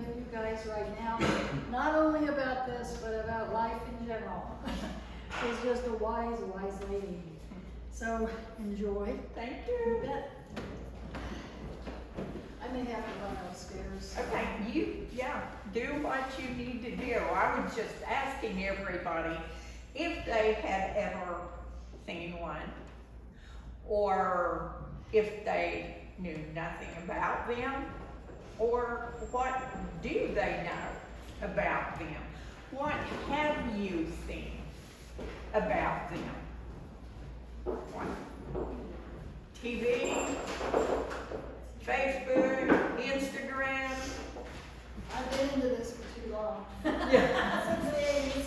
with you guys right now, not only about this, but about life in general. She's just a wise, wise lady. So enjoy. Thank you. I may have to run upstairs. Okay, do what you need to do. I was just asking everybody if they had ever seen one, or if they knew nothing about them, or what do they know about them? What have you seen about them? What? TV, Facebook, Instagram. I've been into this for too long. Yeah. Since the 80s.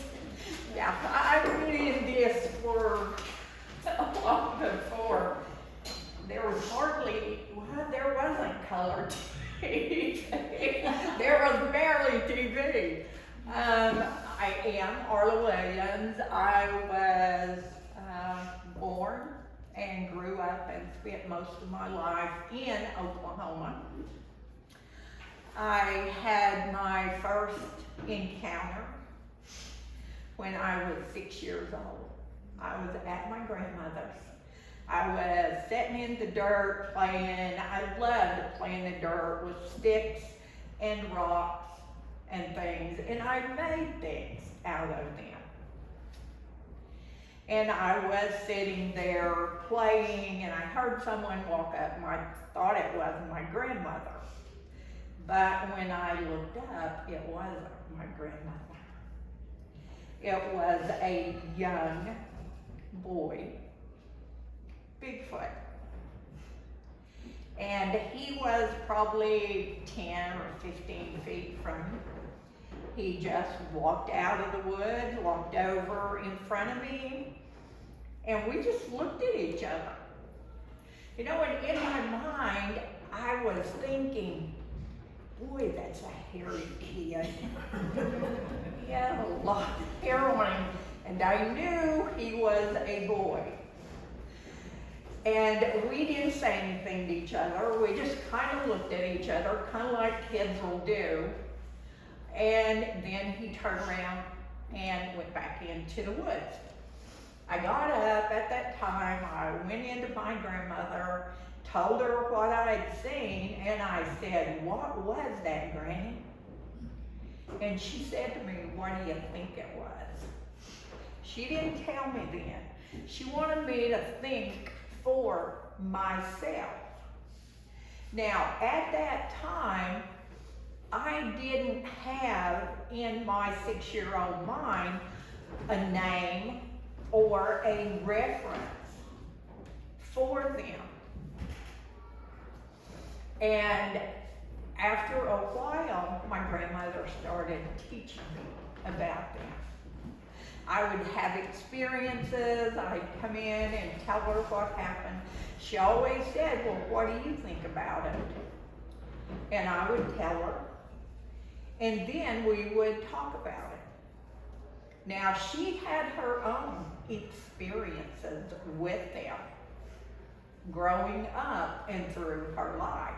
Yeah, I've been in this for a while before. There was there wasn't color TV. There was barely TV. I am Arla Williams. I was born and grew up and spent most of my life in Oklahoma. I had my first encounter when I was 6 years old. I was at my grandmother's. I was sitting in the dirt playing. I loved to play in the dirt with sticks and rocks and things, and I made things out of them. And I was sitting there playing, and I heard someone walk up, and I thought it was my grandmother. But when I looked up, it wasn't my grandmother. It was a young boy, Bigfoot. And he was probably 10 or 15 feet from me. He just walked out of the woods, walked over in front of me, and we just looked at each other. You know, and in my mind, I was thinking, boy, that's a hairy kid. He had a lot of hair on him, and I knew he was a boy. And we didn't say anything to each other. We just kind of looked at each other, kind of like kids will do. And then he turned around and went back into the woods. I got up at that time. I went into my grandmother, told her what I had seen, and I said, "What was that, Granny?" And she said to me, "What do you think it was?" She didn't tell me then. She wanted me to think for myself. Now, at that time, I didn't have in my 6-year-old mind a name or a reference for them. And after a while, my grandmother started teaching me about them. I would have experiences. I'd come in and tell her what happened. She always said, "Well, what do you think about it?" And I would tell her. And then we would talk about it. Now, she had her own experiences with them growing up and through her life.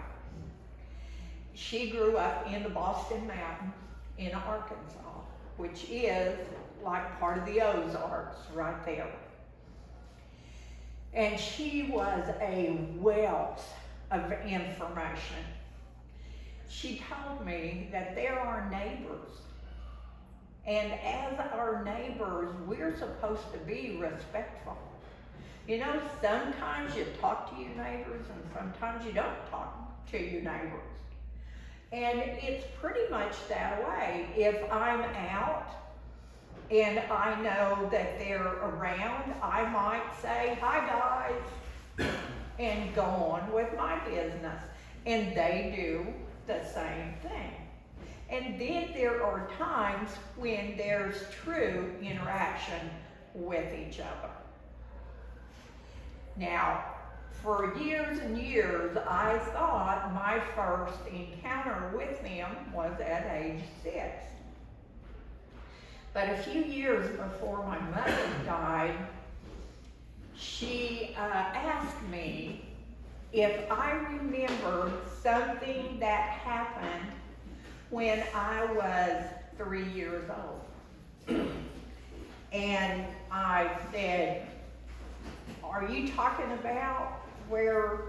She grew up in the Boston Mountains in Arkansas, which is like part of the Ozarks right there. And she was a wealth of information. She told me that there are neighbors, and as our neighbors, we're supposed to be respectful. You know, sometimes you talk to your neighbors and sometimes you don't talk to your neighbors. And it's pretty much that way. If I'm out and I know that they're around, I might say, "Hi guys," and go on with my business. And they do the same thing. And then there are times when there's true interaction with each other. Now, for years and years, I thought my first encounter with them was at age 6. But a few years before my mother died, she asked me if I remembered something that happened when I was 3 years old. And I said, "Are you talking about where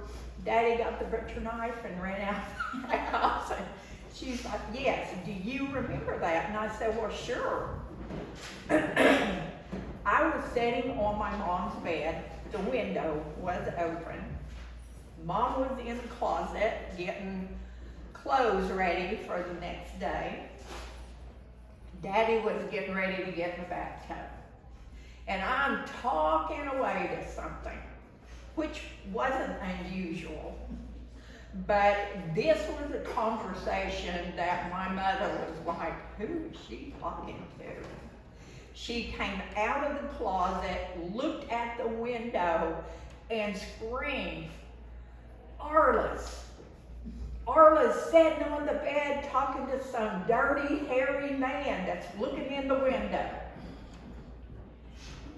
Daddy got the butcher knife and ran out of the house?" And she's like, "Yes, do you remember that?" And I said, "Well, sure." I was sitting on my mom's bed, the window was open. Mom was in the closet getting clothes ready for the next day. Daddy was getting ready to get in the bathtub. And I'm talking away to something, which wasn't unusual. But this was a conversation that my mother was like, "Who is she talking to?" She came out of the closet, looked at the window, and screamed, "Arla's sitting on the bed talking to some dirty, hairy man that's looking in the window."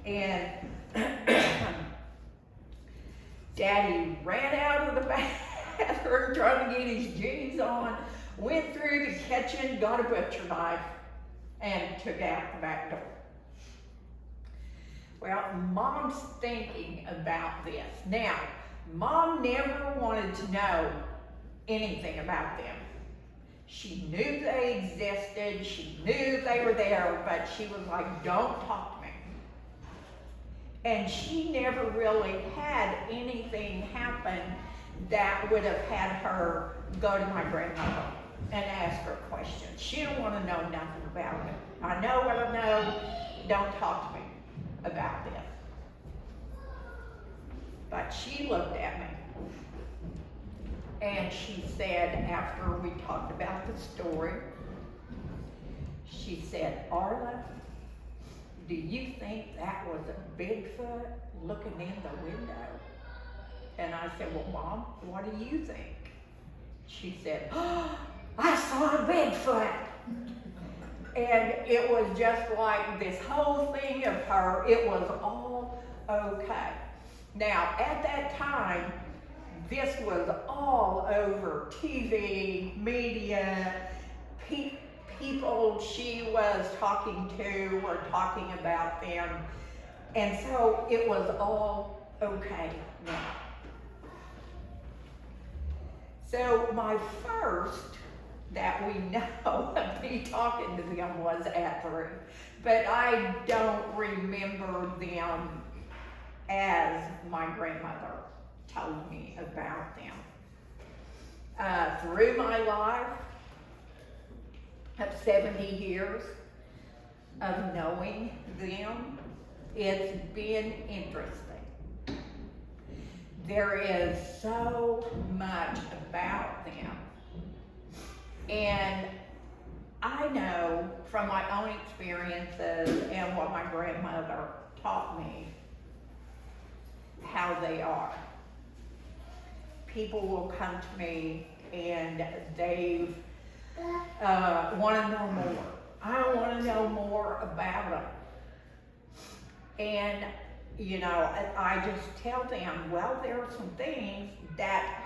And Daddy ran out of the bathroom trying to get his jeans on, went through the kitchen, got a butcher knife, and took out the back door. Well, Mom's thinking about this. Now, Mom never wanted to know anything about them. She knew they existed, she knew they were there, but she was like, "Don't talk to me." And she never really had anything happen that would have had her go to my grandmother and ask her questions. She didn't want to know nothing about it. "I know what I know, don't talk to me about this." But she looked at me and she said, after we talked about the story, she said, "Arla, do you think that was a Bigfoot looking in the window?" And I said, "Well, Mom, what do you think?" She said, "Oh, I saw a Bigfoot." And it was just like this whole thing of her, it was all okay. Now, at that time, this was all over TV, media, people she was talking to were talking about them. And so it was all okay now. So my first that we know of me talking to them was at 3, but I don't remember them as my grandmother told me about them. Through my life of 70 years of knowing them, it's been interesting. There is so much about them. And I know from my own experiences and what my grandmother taught me how they are. People will come to me and they want to know more. I want to know more about them. And, you know, I just tell them, well, there are some things that,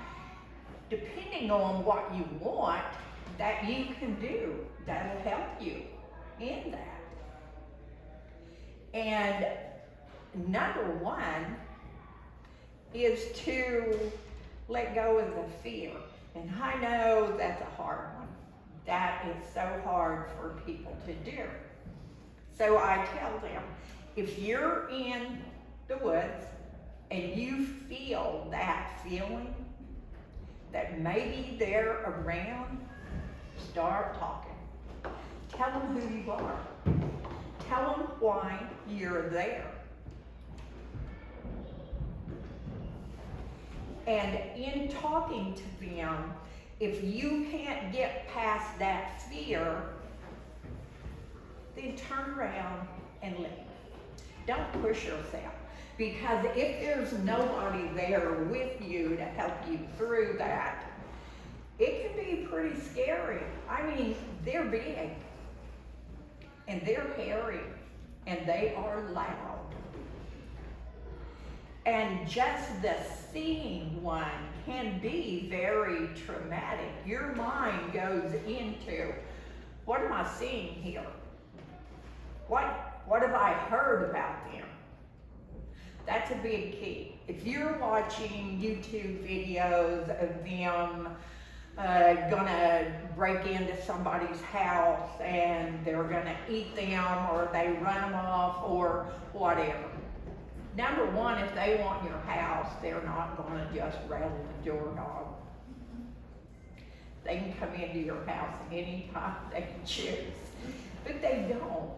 depending on what you want, that you can do that'll help you in that. And number one is to let go of the fear. And I know that's a hard one. That is so hard for people to do. So I tell them, if you're in the woods and you feel that feeling that maybe they're around, start talking. Tell them who you are. Tell them why you're there. And in talking to them, if you can't get past that fear, then turn around and leave. Don't push yourself. Because if there's nobody there with you to help you through that, it can be pretty scary. I mean, they're big, and they're hairy, and they are loud. And just the seeing one can be very traumatic. Your mind goes into, What am I seeing here? What have I heard about them? That's a big key. If you're watching YouTube videos of them gonna break into somebody's house and they're gonna eat them, or they run them off, or whatever. Number one, if they want your house, they're not gonna just rattle the door dog. They can come into your house anytime they choose, but they don't.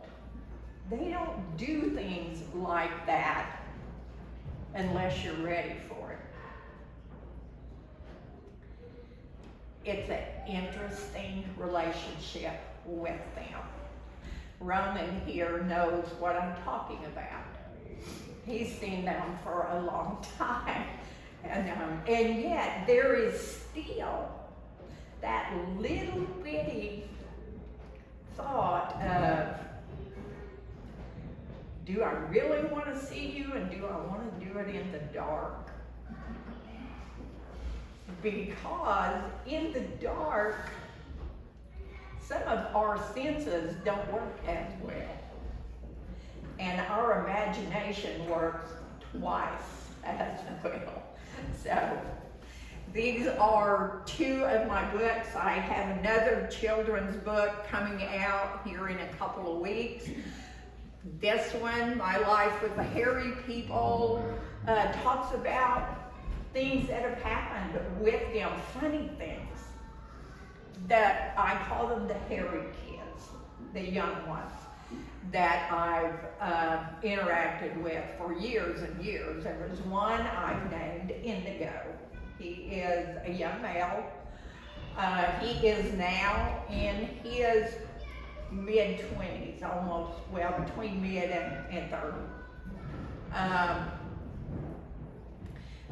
They don't do things like that unless you're ready for it. It's an interesting relationship with them. Roman here knows what I'm talking about. He's seen them for a long time. And yet there is still that little bitty thought of, do I really want to see you, and do I want to do it in the dark? Because in the dark, some of our senses don't work as well. And our imagination works twice as well. So these are two of my books. I have another children's book coming out here in a couple of weeks. This one, My Life with the Hairy People, talks about things that have happened with them, funny things, that I call them the hairy kids, the young ones, that I've interacted with for years and years. There was one I've named Indigo. He is a young male. He is now in his mid-20s, almost, well, between mid and 30.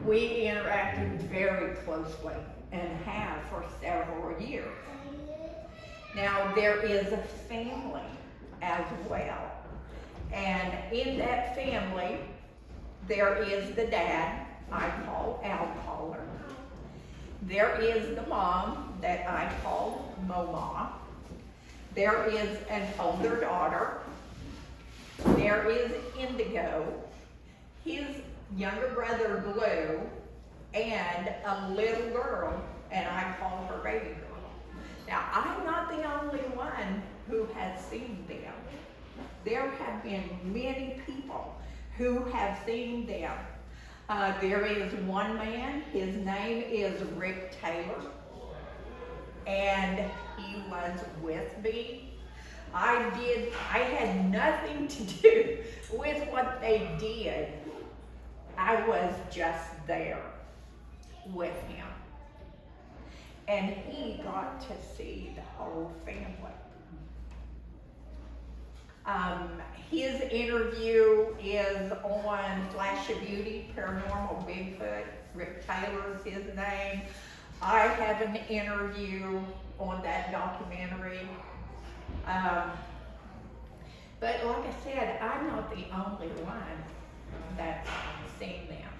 We interacted very closely and have for several years. Now, there is a family as well. And in that family, there is the dad, I call Al Colett. There is the mom that I call Mama. There is an older daughter. There is Indigo, his younger brother Blue, and a little girl, and I call her Baby Girl. Now, I'm not the only one who has seen them. There have been many people who have seen them. There is one man, his name is Rick Taylor, and he was with me. I had nothing to do with what they did. I was just there with him. And he got to see the whole family. His interview is on Flash of Beauty, Paranormal Bigfoot. Rick Taylor is his name. I have an interview on that documentary. But like I said, I'm not the only one that's seen them.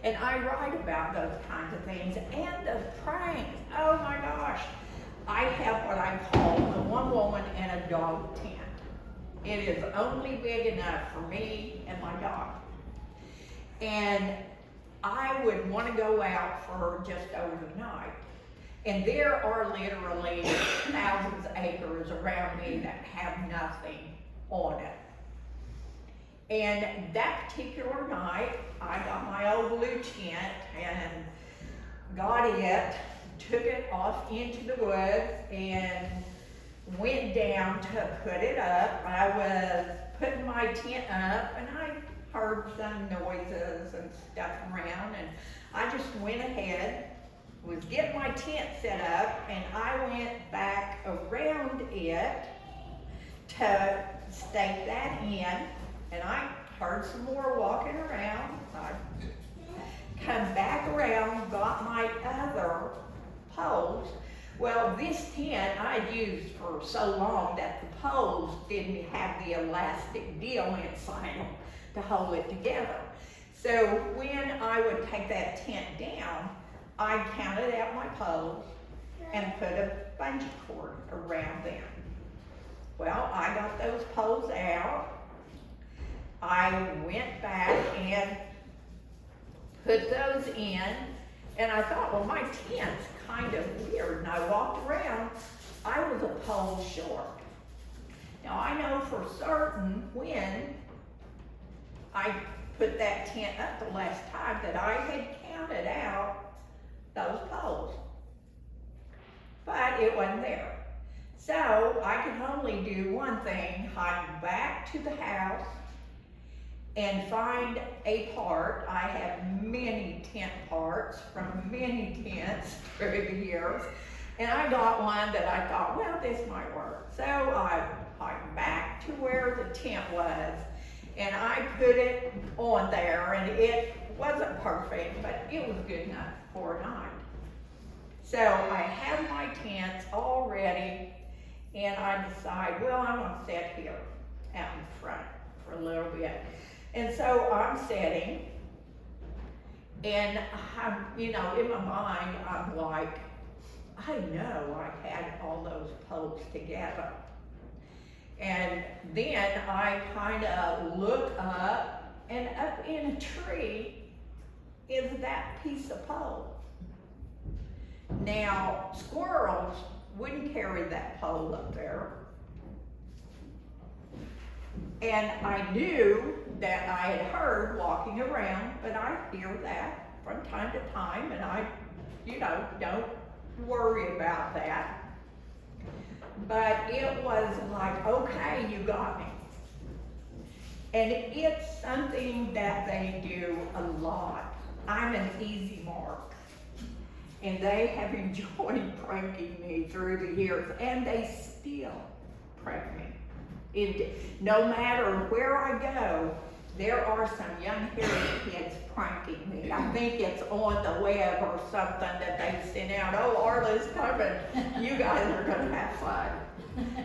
And I write about those kinds of things and the pranks. Oh my gosh. I have what I call a one woman and a dog tent. It is only big enough for me and my dog. And I would want to go out for just overnight. And there are literally thousands of acres around me that have nothing on it. And that particular night, I got my old blue tent and got it, took it off into the woods, and went down to put it up. I was putting my tent up, and I heard some noises and stuff around, and I just went ahead, was getting my tent set up, and I went back around it to stake that in, and I heard some more walking around. I come back around, got my other poles. Well, this tent I used for so long that the poles didn't have the elastic deal inside them to hold it together. So when I would take that tent down, I counted out my poles and put a bungee cord around them. Well, I got those poles out. I went back and put those in, and I thought, well, my tent's kind of weird. And I walked around, I was a pole short. Now I know for certain when I put that tent up the last time that I had counted out those poles, but it wasn't there. So I could only do one thing, hike back to the house and find a part. I have many tent parts from many tents through the years, and I got one that I thought, well, this might work. So I hiked back to where the tent was, and I put it on there, and it wasn't perfect, but it was good enough for a night. So I have my tents all ready, and I decide, well, I'm gonna sit here out in front for a little bit. And so I'm sitting, and I'm, you know, in my mind, I'm like, I know I had all those poles together. And then I kind of look up, and up in a tree is that piece of pole. Now, squirrels wouldn't carry that pole up there. And I knew that I had heard walking around, but I hear that from time to time, and I, you know, don't worry about that. But it was like, okay, you got me. And it's something that they do a lot. I'm an easy mark. And they have enjoyed pranking me through the years, and they still prank me. No matter where I go, there are some young hairy kids pranking me. I think it's on the web or something that they send out, oh, Arla's coming, you guys are gonna have fun.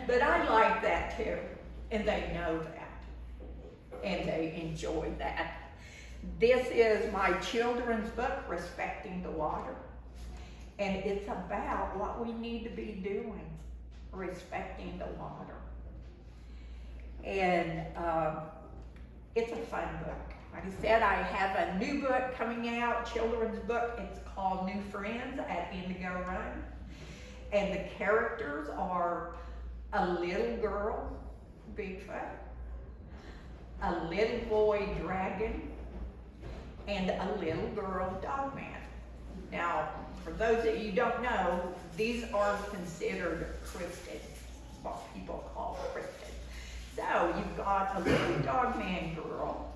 But I like that too, and they know that, and they enjoy that. This is my children's book, Respecting the Water, and it's about what we need to be doing, respecting the water. And it's a fun book. Like I said, I have a new book coming out, children's book. It's called New Friends at Indigo Run. And the characters are a little girl, Bigfoot, a little boy, Dragon, and a little girl, Dogman. Now, for those that you don't know, these are considered cryptids, what people call cryptids. So you've got a little Dogman girl,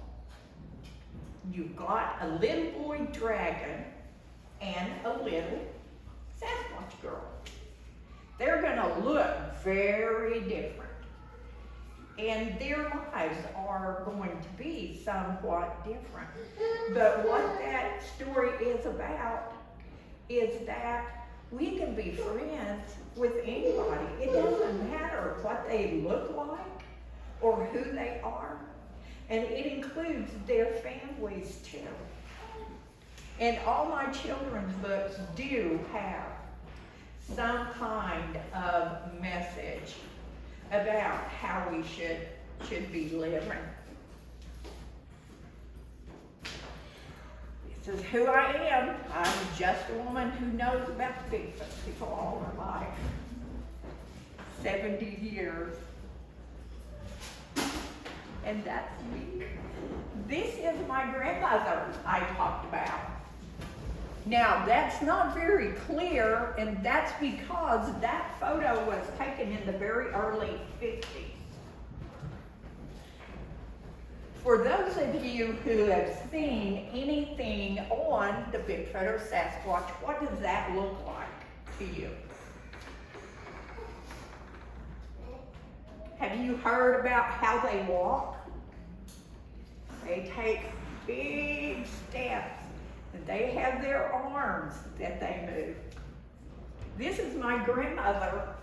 you've got a little boy Dragon, and a little Sasquatch girl. They're gonna look very different, and their lives are going to be somewhat different. But what that story is about is that we can be friends with anybody. It doesn't matter what they look like or who they are, and it includes their families too. And all my children's books do have some kind of message about how we should be living. This is who I am. I'm just a woman who knows about Bigfoot people all her life. 70 years. And that's me. This is my grandmother I talked about. Now, that's not very clear, and that's because that photo was taken in the very early 50s. For those of you who have seen anything on the Bigfoot or Sasquatch, what does that look like to you? Have you heard about how they walk? They take big steps. They have their arms that they move. This is my grandmother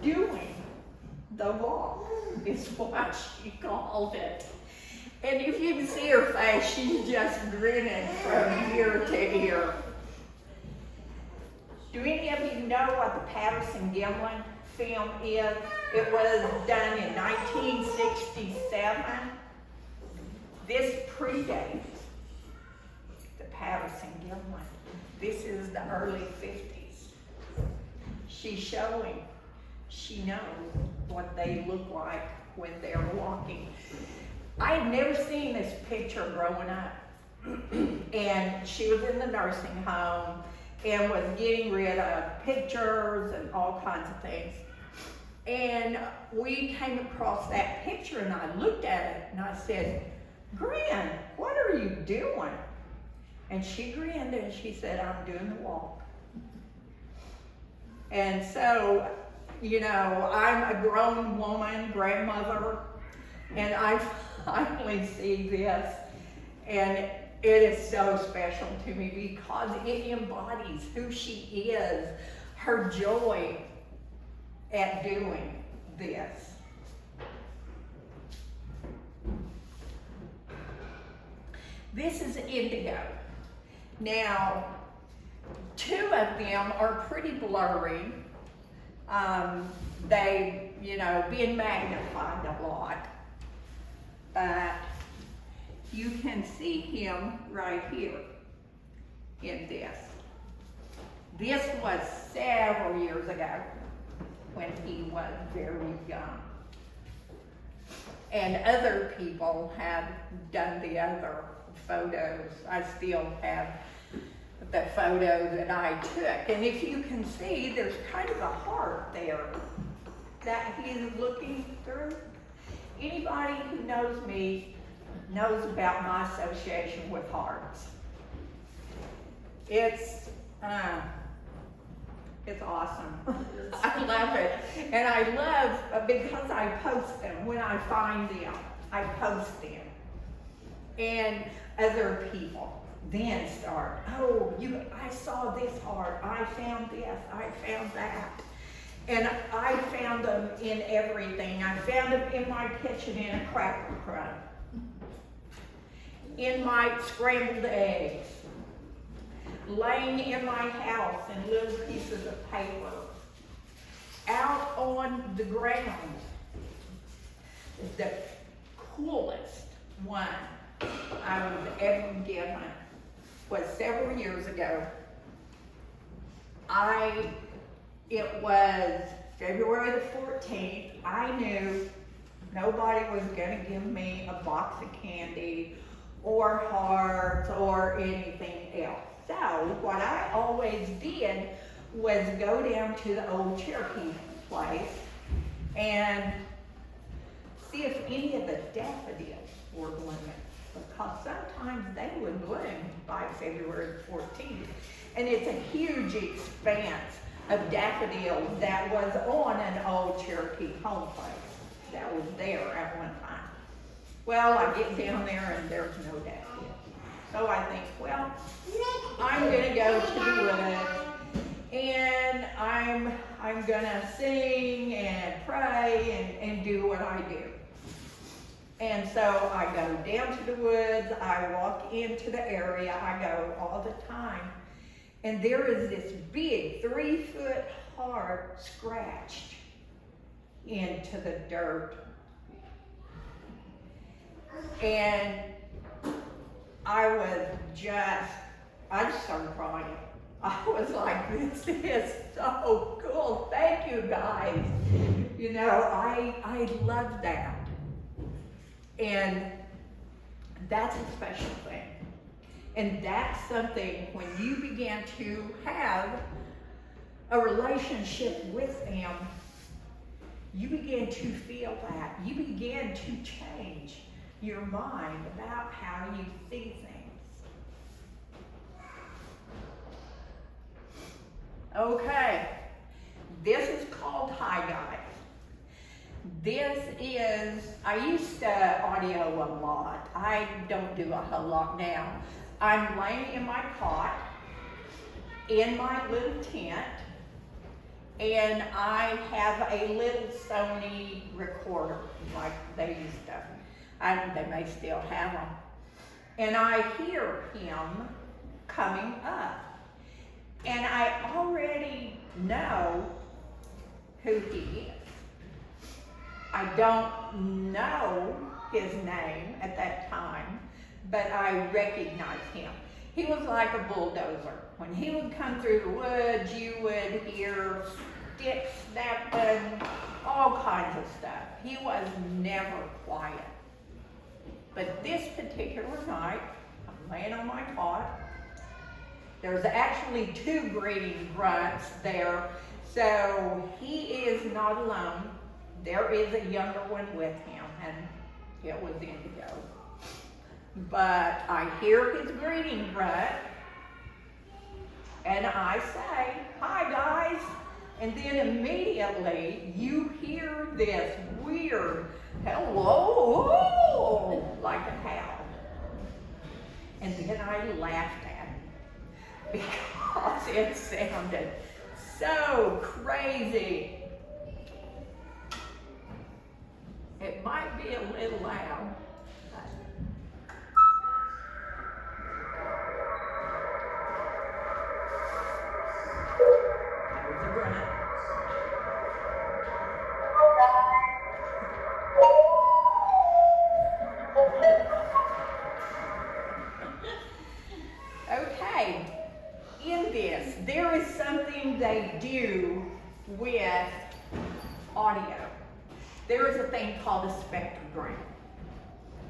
doing the walk, is what she called it. And if you can see her face, she's just grinning from ear to ear. Do any of you know what the Patterson-Gimlin film is? It was done in 1967. This predates the Patterson-Gimlin. This is the early 50s. She's showing, she knows what they look like when they're walking. I had never seen this picture growing up. And she was in the nursing home and was getting rid of pictures and all kinds of things. And we came across that picture and I looked at it and I said, "Gran, what are you doing?" And she grinned and she said, "I'm doing the walk." And so, you know, I'm a grown woman, grandmother, and I finally see this, and it is so special to me because it embodies who she is, her joy at doing this. This is indigo. Now, two of them are pretty blurry. They, you know, been magnified a lot. But you can see him right here in this. This was several years ago when he was very young. And other people have done the other photos. I still have the photo that I took. And if you can see, there's kind of a heart there that he's looking through. Anybody who knows me knows about my association with hearts. It's awesome. I love it. And I love, because I post them, when I find them, I post them. And other people then start, "Oh, I saw this heart, I found this, I found that." And I found them in everything. I found them in my kitchen in a cracker crumb, in my scrambled eggs, laying in my house in little pieces of paper, out on the ground. The coolest one I was ever given was several years ago. It was February the 14th. I knew nobody was gonna give me a box of candy or hearts or anything else. So what I always did was go down to the old Cherokee place and see if any of the daffodils were blooming, because sometimes they would bloom by February the 14th. And it's a huge expanse of daffodils that was on an old Cherokee home place that was there at one time. Well, I get down there and there's no daffodils. So I think, well, I'm gonna go to the woods and I'm gonna sing and pray and do what I do. And so I go down to the woods, I walk into the area, I go all the time. And there is this big 3-foot heart scratched into the dirt. And I just started crying. I was like, "This is so cool. Thank you guys." You know, I love that. And that's a special thing. And that's something, when you begin to have a relationship with them, you begin to feel that. You begin to change your mind about how you see things. Okay, this is called Hi Guys. This is, I used to audio a lot. I don't do a whole lot now. I'm laying in my cot, in my little tent, and I have a little Sony recorder, like they used to. They may still have them. And I hear him coming up. And I already know who he is. I don't know his name at that time, but I recognize him. He was like a bulldozer. When he would come through the woods, you would hear sticks snapping, all kinds of stuff. He was never quiet. But this particular night, I'm laying on my cot. There's actually 2 breeding grunts there, so he is not alone. There is a younger one with him, and it was Indigo. But I hear his breeding grunt, and I say, "Hi guys," and then immediately you hear this weird hello, like a howl. And then I laughed at it because it sounded so crazy. It might be a little loud. That was a grunt. Okay, in this, there is something they do with audio. There is a thing called a spectrogram.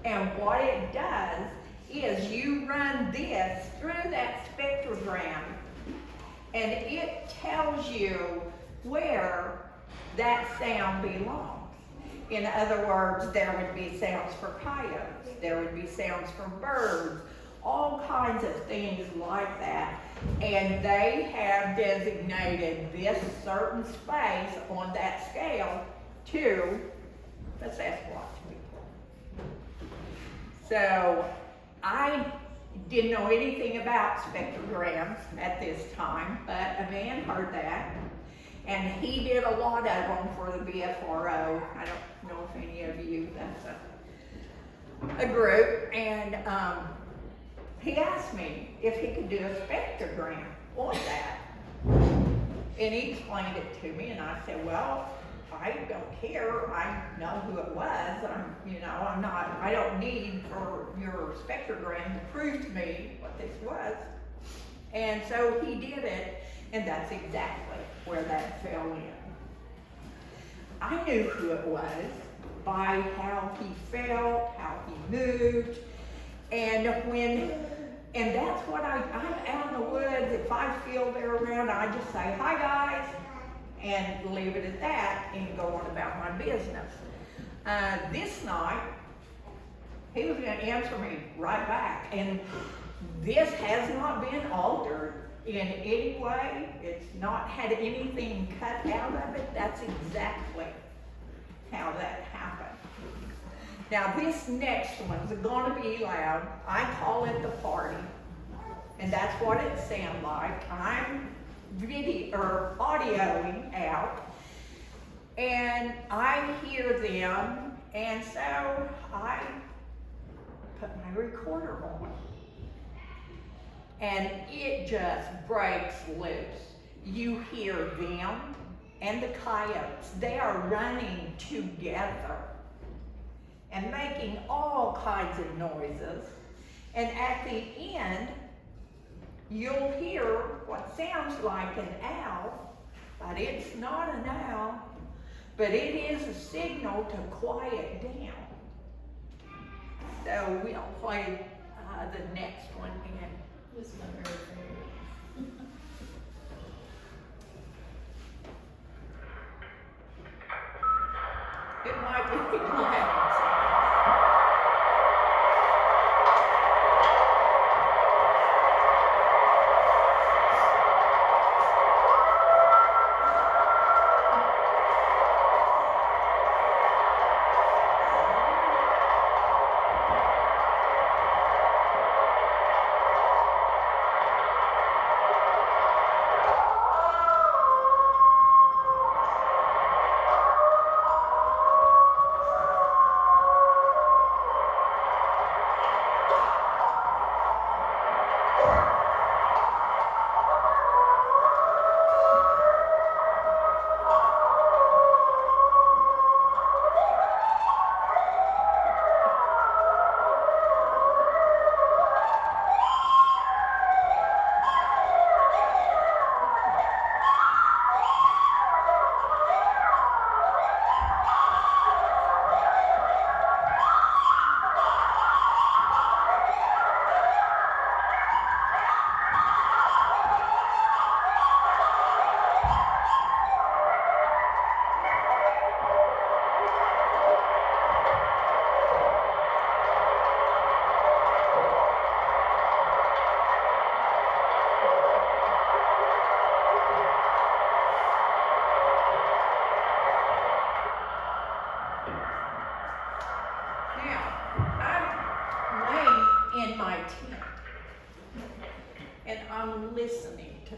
And what it does is you run this through that spectrogram, and it tells you where that sound belongs. In other words, there would be sounds for coyotes, there would be sounds for birds, all kinds of things like that. And they have designated this certain space on that scale to the Sasquatch people. So I didn't know anything about spectrograms at this time, but a man heard that, and he did a lot of them for the BFRO. I don't know if any of you, that's a group, and he asked me if he could do a spectrogram on that. And he explained it to me, and I said, well, I don't care. I know who it was. I don't need for your spectrogram to prove to me what this was. And so he did it, and that's exactly where that fell in. I knew who it was by how he felt, how he moved, and that's what I'm out in the woods. If I feel they're around, I just say, hi guys, and leave it at that and go on about my business. This night, he was going to answer me right back, and this has not been altered in any way. It's not had anything cut out of it. That's exactly how that happened. Now this next one's going to be loud. I call it the party, and that's what it sounds like. I'm audioing out, and I hear them, and so I put my recorder on, and it just breaks loose. You hear them and the coyotes. They are running together and making all kinds of noises, and at the end, you'll hear what sounds like an owl, but it's not an owl, but it is a signal to quiet down. So we'll play the next one again. This is my very favorite. It might be loud.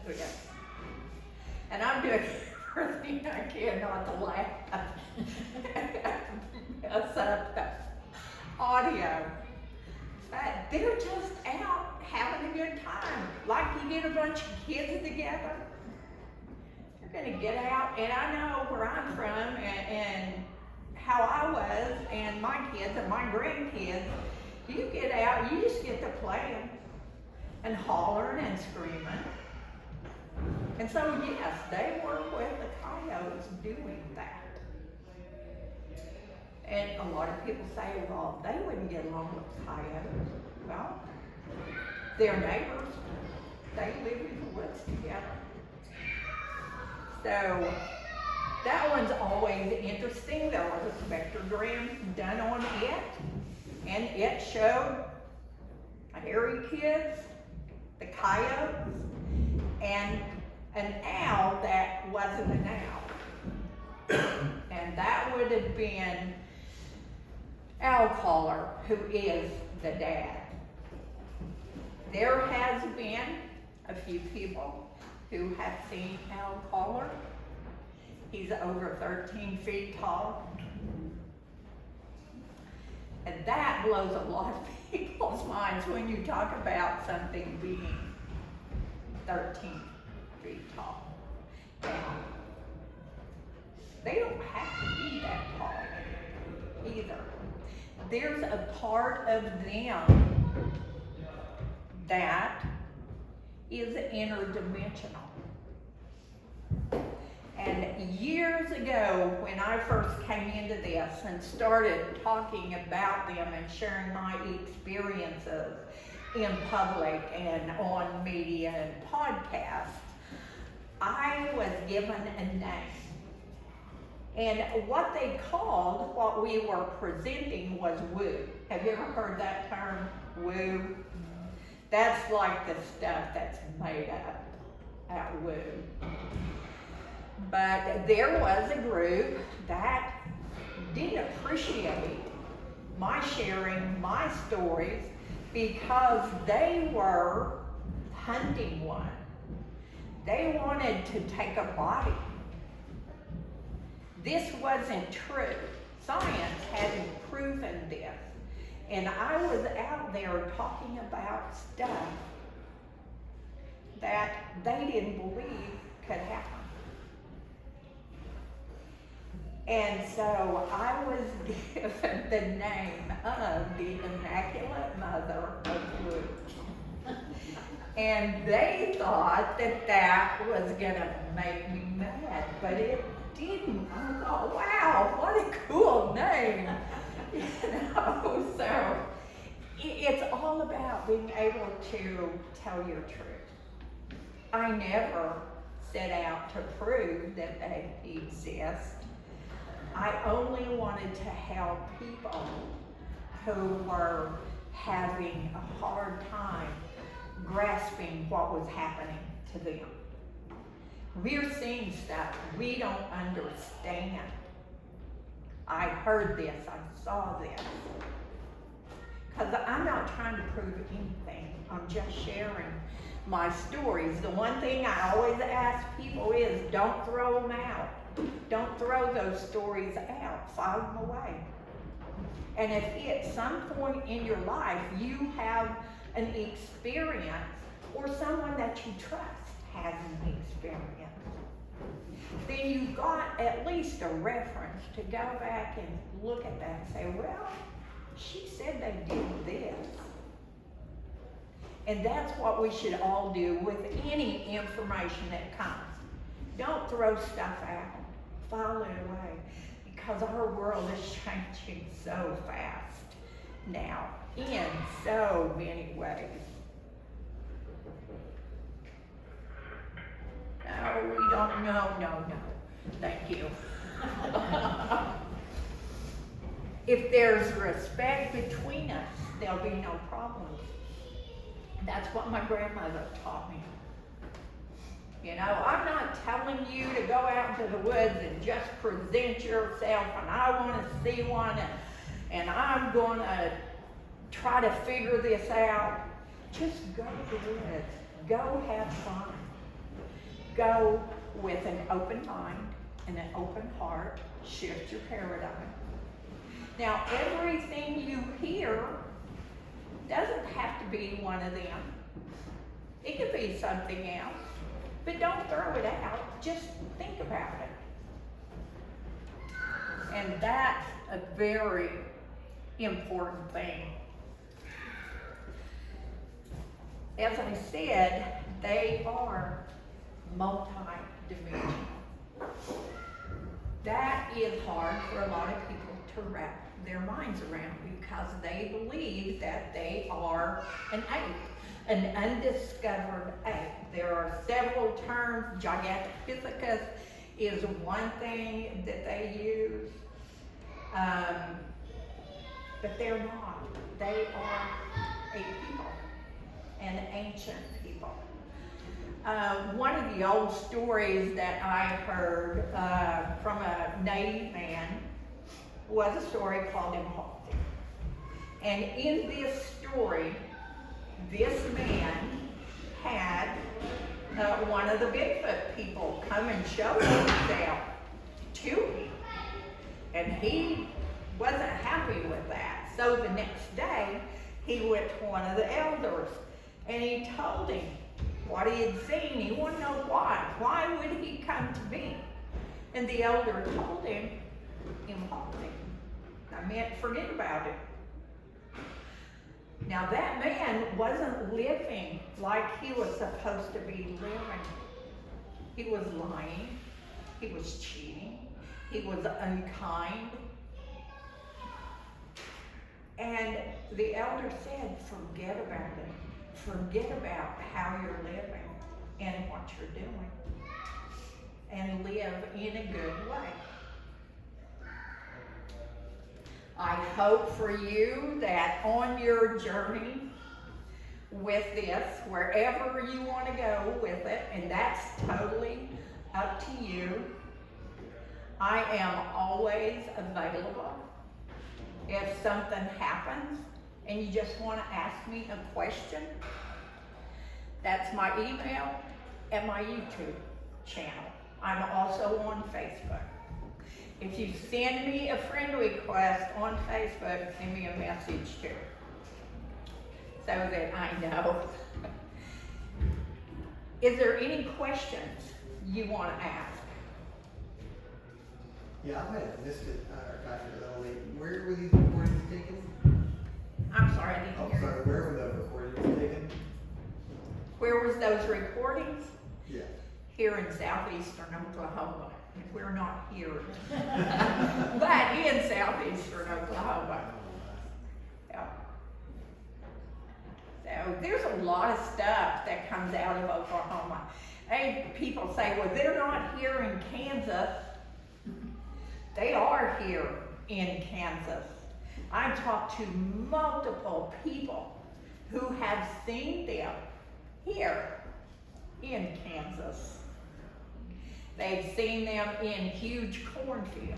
to this. And I'm doing everything I can not to laugh. Mess up the audio. But they're just out having a good time. Like you get a bunch of kids together, you're gonna get out, and I know where I'm from and how I was, and my kids and my grandkids. You get out, you just get to playing and hollering and screaming. And so yes, they work with the coyotes doing that. And a lot of people say, well, they wouldn't get along with coyotes. Well, they're neighbors. They live in the woods together. So that one's always interesting. There was a spectrogram done on it, and it showed hairy kids, the coyotes, and an owl that wasn't an owl. And that would have been Arla Colett, who is the dad. There has been a few people who have seen Arla Colett. He's over 13 feet tall. And that blows a lot of people's minds when you talk about something being 13 feet tall. Now, they don't have to be that tall either. There's a part of them that is interdimensional. And years ago, when I first came into this and started talking about them and sharing my experiences in public and on media and podcasts, I was given a name. And what they called what we were presenting was woo. Have you ever heard that term, woo? That's like the stuff that's made up at woo. But there was a group that didn't appreciate my sharing my stories because they were hunting one. They wanted to take a body. This wasn't true. Science hadn't proven this. And I was out there talking about stuff that they didn't believe could happen. And so I was given the name of the Immaculate Mother of Woo. And they thought that that was gonna make me mad, but it didn't. I thought, wow, what a cool name. You know, so it's all about being able to tell your truth. I never set out to prove that they exist. I only wanted to help people who were having a hard time grasping what was happening to them. We're seeing stuff we don't understand. I heard this, I saw this. Because I'm not trying to prove anything, I'm just sharing my stories. The one thing I always ask people is don't throw them out. Don't throw those stories out, file them away. And if at some point in your life you have an experience or someone that you trust has an experience, then you've got at least a reference to go back and look at that and say, well, she said they did this. And that's what we should all do with any information that comes. Don't throw stuff out. File it away, because our world is changing so fast now in so many ways. No, we don't, no. Thank you. If there's respect between us, there'll be no problems. That's what my grandmother taught me. You know, I'm not telling you to go out into the woods and just present yourself and I want to see one and I'm going to try to figure this out. Just go to the woods. Go have fun. go with an open mind and an open heart, shift your paradigm. Now, everything you hear doesn't have to be one of them. It could be something else, but don't throw it out, just think about it. And that's a very important thing. As I said, they are multi-dimensional. That is hard for a lot of people to wrap their minds around because they believe that they are an ape, an undiscovered ape. There are several terms. Gigantopithecus is one thing that they use, but they're not. They are a people, an ancient people. One of the old stories that I heard from a native man was a story called Imhotep. And in this story, this man had one of the Bigfoot people come and show himself to him. And he wasn't happy with that. So the next day, he went to one of the elders and he told him what he had seen. He wanted to know why. Why would he come to me? And the elder told him, Imhotep. I meant forget about it. Now that man wasn't living like he was supposed to be living. He was lying. He was cheating. He was unkind. And the elder said, forget about it. Forget about how you're living and what you're doing. And live in a good way. I hope for you that on your journey with this, wherever you want to go with it, and that's totally up to you, I am always available. If something happens and you just want to ask me a question, that's my email and my YouTube channel. I'm also on Facebook. If you send me a friend request on Facebook, send me a message too, so that I know. Is there any questions you want to ask? Yeah, I might have missed it, or got here a little late. Where were these recordings taken? I'm sorry, I didn't Oh, hear sorry, you. where were the recordings taken? Where was those recordings? Yeah. Here in southeastern Oklahoma. We're not here, but in southeastern Oklahoma. Yeah. So there's a lot of stuff that comes out of Oklahoma. And people say, well, they're not here in Kansas. They are here in Kansas. I've talked to multiple people who have seen them here in Kansas. They've seen them in huge cornfields.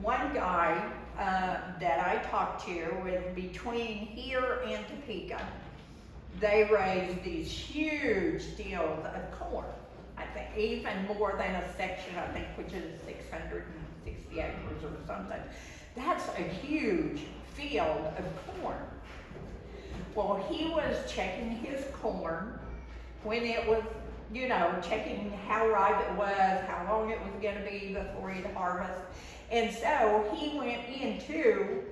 One guy that I talked to was between here and Topeka. They raised these huge fields of corn. I think even more than a section, I think, which is 660 acres or something. That's a huge field of corn. Well, he was checking his corn when it was, you know, checking how ripe it was, how long it was going to be before he'd harvest. And so he went into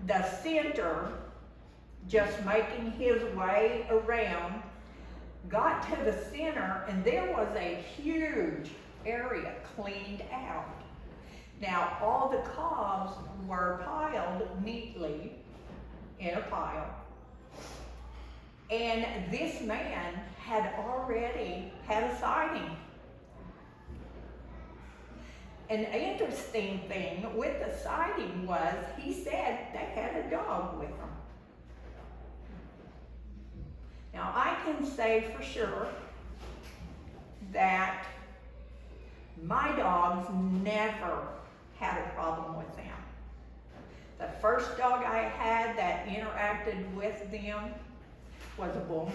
the center, just making his way around, got to the center, and there was a huge area cleaned out. Now, all the cobs were piled neatly in a pile. And this man had already had a sighting. An interesting thing with the sighting was he said they had a dog with them. Now I can say for sure that my dogs never had a problem with them. The first dog I had that interacted with them was a bullmastiff.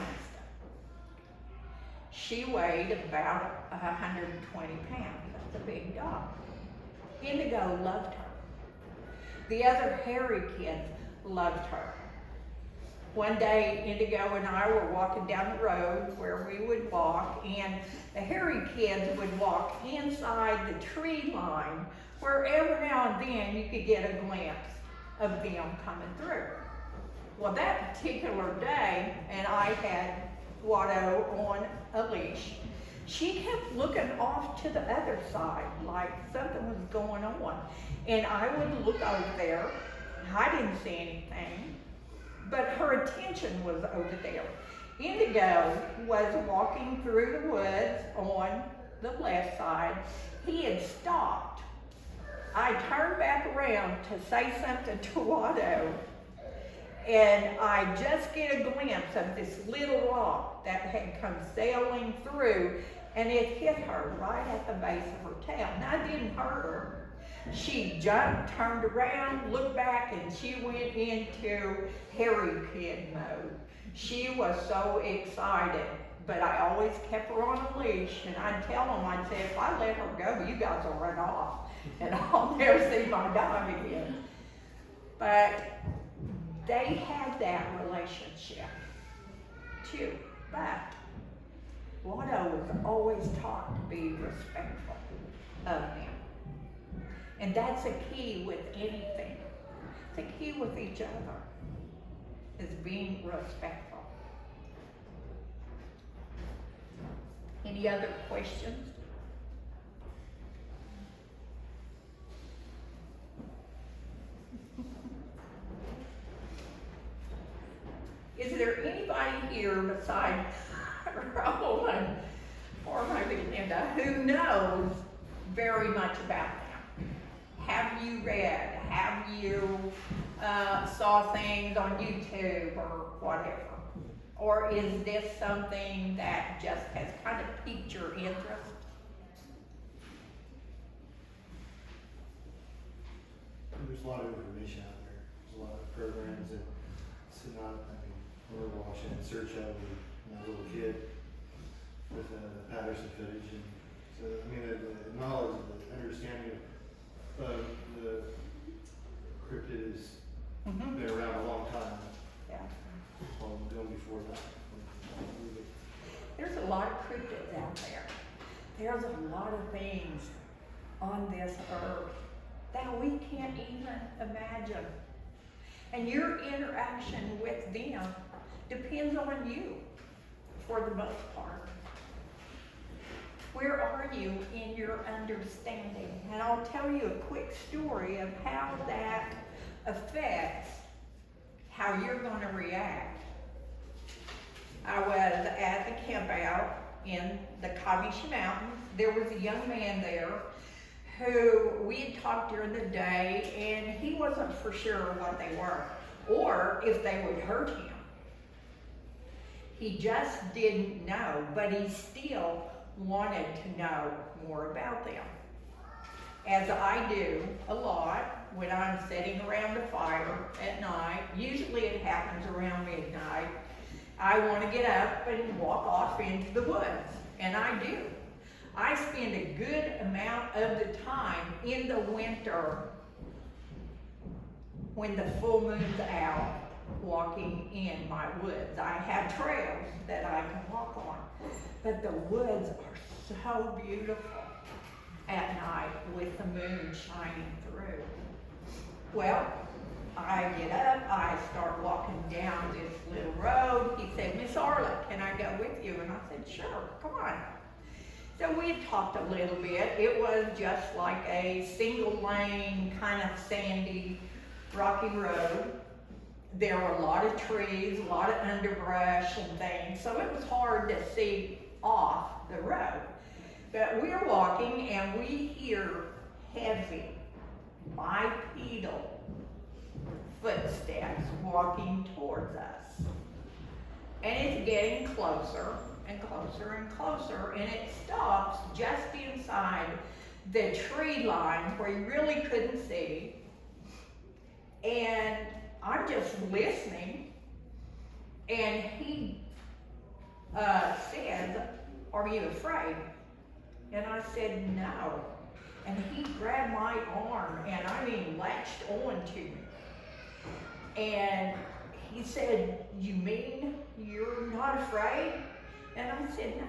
She weighed about 120 pounds. That's a big dog. Indigo loved her. The other hairy kids loved her. One day, Indigo and I were walking down the road where we would walk, and the hairy kids would walk inside the tree line where every now and then you could get a glimpse of them coming through. Well, that particular day, and I had Watto on a leash, she kept looking off to the other side like something was going on. And I would look over there. I didn't see anything, but her attention was over there. Indigo was walking through the woods on the left side. He had stopped. I turned back around to say something to Watto, and I just get a glimpse of this little rock that had come sailing through, and it hit her right at the base of her tail. Now, it didn't hurt her. She jumped, turned around, looked back, and she went into hairy kid mode. She was so excited, but I always kept her on a leash, and I'd tell them, I'd say, if I let her go, you guys will run off, and I'll never see my dog again. But they had that relationship too. But Watto was always taught to be respectful of him. And that's a key with anything. It's a key with each other, is being respectful. Any other questions? Is there anybody here besides Roland or maybe Linda who knows very much about them? Have you read? Have you saw things on YouTube or whatever? Or is this something that just has kind of piqued your interest? There's a lot of information out there. There's a lot of programs that sit on. We were watching In Search of when I was a little kid with the Patterson footage, and so I mean the knowledge, the understanding of the cryptid has been around a long time. Yeah. Well, going before that. There's a lot of cryptids out there. There's a lot of things on this earth that we can't even imagine. And your interaction with them depends on you for the most part. Where are you in your understanding? And I'll tell you a quick story of how that affects how you're going to react. I was at the camp out in the Kavish Mountains. There was a young man there who we had talked during the day, and he wasn't for sure what they were or if they would hurt him. He just didn't know, but he still wanted to know more about them. As I do a lot when I'm sitting around a fire at night, usually it happens around midnight, I want to get up and walk off into the woods, and I do. I spend a good amount of the time in the winter when the full moon's out walking in my woods. I have trails that I can walk on, but the woods are so beautiful at night with the moon shining through. Well, I get up, I start walking down this little road. He said, Miss Arla, can I go with you? And I said, sure, come on. So we had talked a little bit. It was just like a single lane, kind of sandy, rocky road. There were a lot of trees, a lot of underbrush and things, so it was hard to see off the road. But we were walking and we hear heavy, bipedal footsteps walking towards us. And it's getting closer and closer and closer, and it stops just inside the tree line where you really couldn't see. And I'm just listening, and he says, "Are you afraid?" And I said, "No." And he grabbed my arm and I mean latched on to me. And he said, "You mean you're not afraid?" And I said, "No,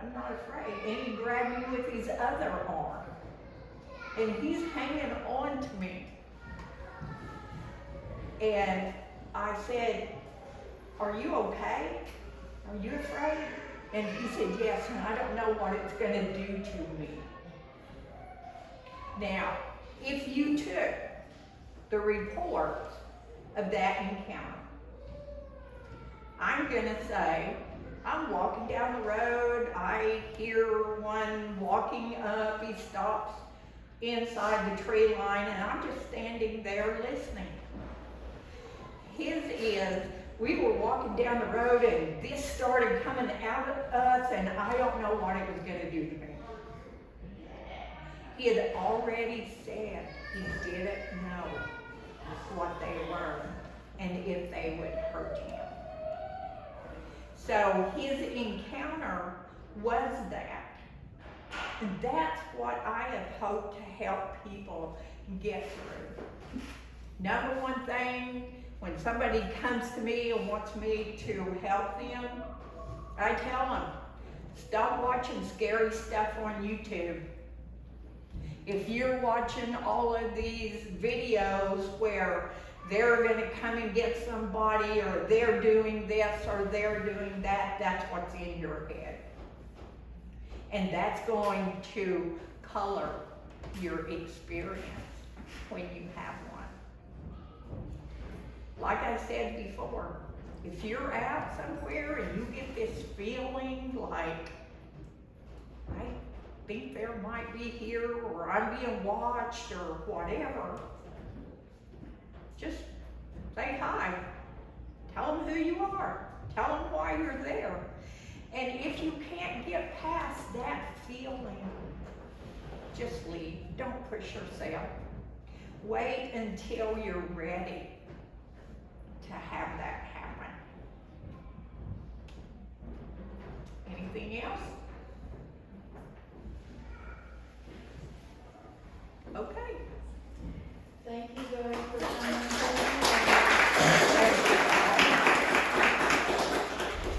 I'm not afraid." And he grabbed me with his other arm. And he's hanging on to me. And I said, "Are you okay? Are you afraid?" And he said, "Yes, and I don't know what it's going to do to me." Now, if you took the report of that encounter, I'm going to say, I'm walking down the road, I hear one walking up, he stops inside the tree line, and I'm just standing there listening. His is, we were walking down the road and this started coming out of us and I don't know what it was going to do to me. He had already said he didn't know what they were and if they would hurt him. So his encounter was that. And that's what I have hoped to help people get through. Number one thing, when somebody comes to me and wants me to help them, I tell them, stop watching scary stuff on YouTube. If you're watching all of these videos where they're going to come and get somebody, or they're doing this or they're doing that, that's what's in your head. And that's going to color your experience when you have one. Like I said before, if you're out somewhere and you get this feeling like, I think there might be here, or I'm being watched, or whatever, just say hi. Tell them who you are. Tell them why you're there. And if you can't get past that feeling, just leave. Don't push yourself. Wait until you're ready to have that happen. Anything else? Okay. Thank you guys for coming.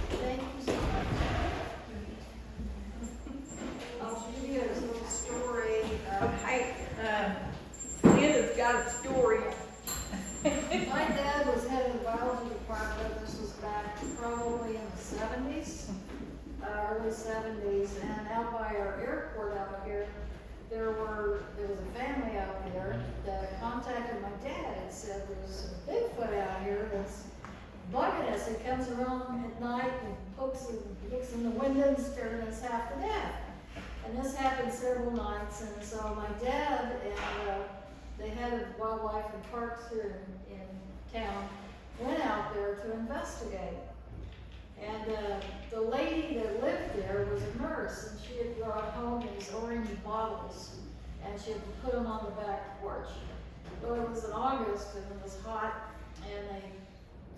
Thank you so much. I'll give you this little story. Okay, Linda's got a story. My dad was head of the biology department. This was back probably in the 70s, early 70s, and out by our airport out here, there was a family out there that contacted my dad and said there's a Bigfoot out here that's bugging us. It comes around at night and looks in the window and scaring us half to death. And this happened several nights, and so my dad and the head of wildlife and parks here in town went out there to investigate. And the lady that lived there was a nurse, and she had brought home these orange bottles, and she had put them on the back porch. Well, it was in August, and it was hot, and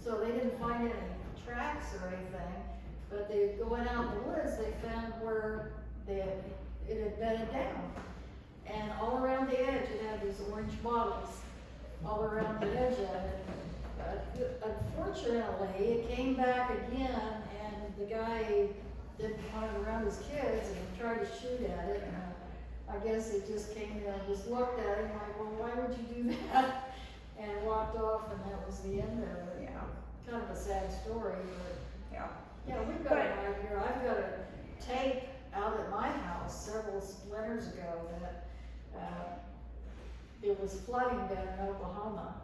so they didn't find any tracks or anything, but going out in the woods, they found where it had bedded down. And all around the edge, it had these orange bottles, all around the edge of it. Unfortunately, it came back again, and the guy didn't want it around his kids, and he tried to shoot at it. And I guess he just came there and just looked at him like, well, why would you do that? And walked off, and that was the end of it. Yeah. Kind of a sad story, but Yeah. we've got it right here. I've got a tape out at my house several winters ago that there was flooding down in Oklahoma.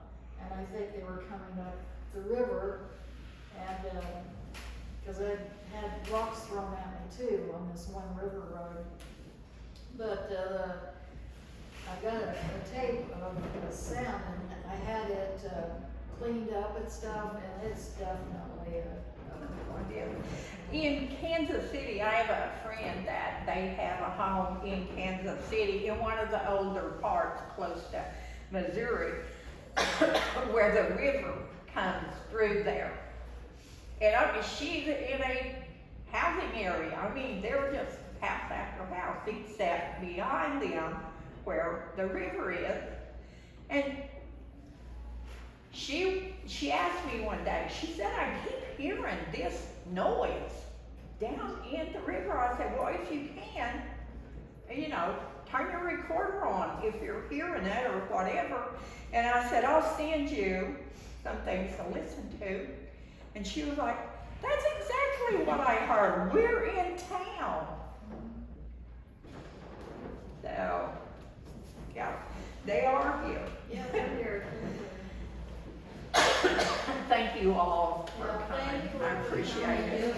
And I think they were coming up the river, and because I had rocks thrown at me too on this one river road. But I got a tape of the sound, and I had it cleaned up and stuff, and it's definitely In Kansas City, I have a friend that they have a home in Kansas City in one of the older parts close to Missouri, where the river comes through there. And I mean, she's in a housing area. I mean, they're just house after house, except behind them where the river is. And she asked me one day, she said, I keep hearing this noise down in the river. I said, well, if you can, you know, turn your recorder on if you're hearing it or whatever. And I said, I'll send you some things to listen to. And she was like, that's exactly what I heard. We're in town. So, yeah, they are here. Yeah, they're here. Thank you all for Well, thank coming. you I for appreciate coming. it.